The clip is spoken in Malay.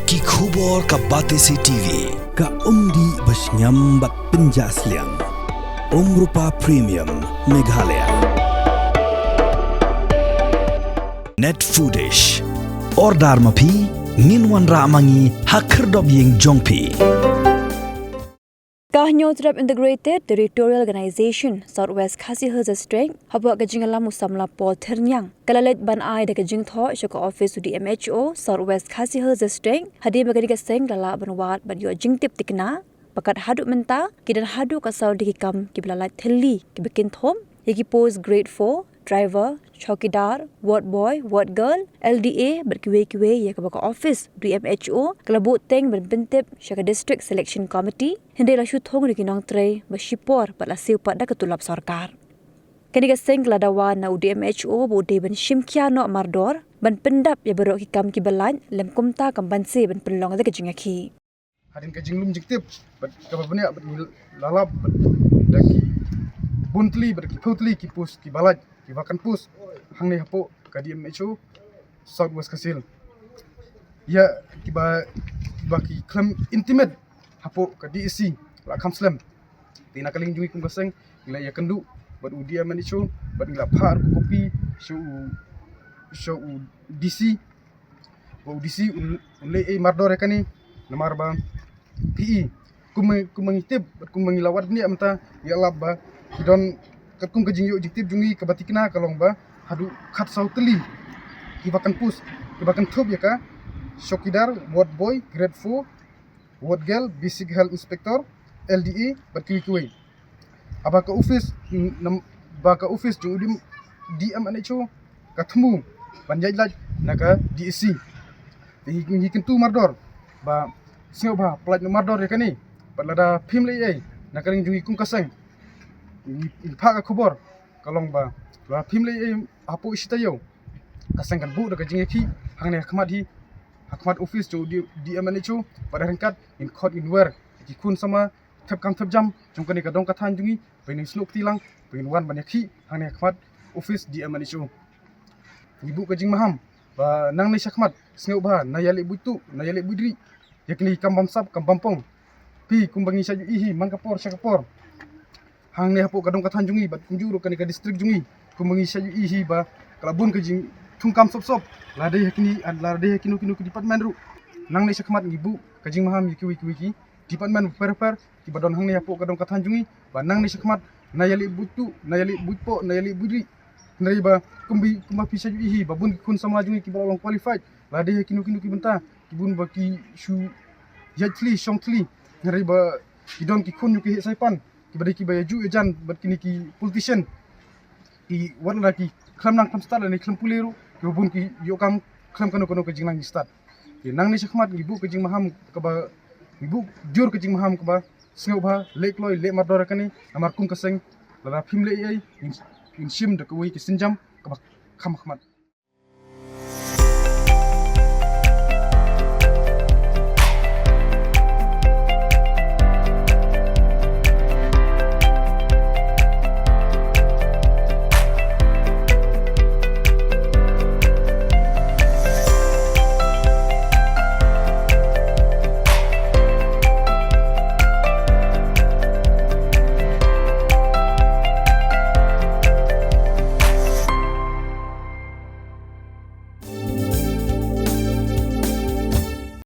Ki khubor ka Batesi TV. Ka umdi basnyambat penjaslian. Rupa Premium Meghalaya. Net Foodish. Ordar mapi minwan ramangi hakerdob ying jongpi. Kahnyo Trap Integrated Territorial Organization Southwest Khasi Hills Strength habak kajingala musamla Paul Ternyang kalalet ban ai de kajing tho shoko office di MHO Southwest Khasi Hills Strength hadi bagadi kaseng lala banwat ban yo jingtip tikna pakat hadu menta kidan hadu kasau dikikam kiblalat thelli kibekin thom yaki post grade 4 driver chokidar ward boy ward girl LDA berkiwe-kiwe ya kabaka office di MHO kelabut teng berbentip syaka district selection committee hindi la syuthong di kinong tre bersipor pada siupat da ketulap sarkar kini gaseng keladawa na UDMHO bude ben shimkia no mardor ban pendap ya berok hikam kibalan lem kumta kambanse ban pelong da kejingaki hadin kajing lum jiktip bat kababnya bat lalap bat daki buntli bat kiputli kipus kibalat kibakan pus hang ne hapo ka DMHO Southwest Kasil ya baki klam intimate hapo ka DSC la kamslam tina kaling jungi kum gaseng ila ya kendu bat UDMHO bat ila par kopi show DC DC unle mardor kani namar ba PE kumangitib kumangilawat ni amta ya labba don katkung kajing yo jiktib jungi kabatikna kalong ba hadu khat sautli kibakan pus kibakan thub ya ka shokidar ward boy grade 4 ward girl basic health inspector LDA berkiwi abaka office jungi DMNHO kathmu banjaj naga DSC hikin tu mardor ba singo ba plat mardor ya kani padlada phimle ai nakaring jungi kum kasang phaga khobor kalong ba phimle ai apo isitayo kasang kan bu daga jingeki hangne hakmat office jo DMNHO pada rangkat in court in where ki kun sama thap jam jungkani ka dong kathan jungi pening sluk tilang pening wan banyaki hangne hakmat office DMNHO ibu kajing maham ba nang ni sakmat singo ba nayali butu nayali budri yakni kambam sap kambampong pi kumbangi saju ihi mangkapor sakapor hang ne hapo kadong kathan jungi bat kunjuru kani ka district jungi kumbangi saju ihi ba kalabun kajing thungkam sop lade yakinu ki department ru nang ne sakmat ibu kajing maham yiki department per ki badon hang ne hapo kadong kathan jungi ba nang ne sakmat nayali butu nayali butpo nayali budri nari ba kumba pisa ihi babun kun sama jungi ki balong qualified lade yakinu ki benta kibun baki shu yatli shongtli nari ba kidon ki kun yuki saipan kibadi ki baju ejan bat kini ki politician ki warna ki klamnang kam start ni klam puleru kibun ki yokam klam kanu ke jingnang start ki nang ni sakmat ibu ke jing maham ka ba ibu jur ke jing maham ka ba singo ba lekloi le mardor kani amar kum kaseng lada phimle ai in shim de ko ki sinjam ka ba kham khmat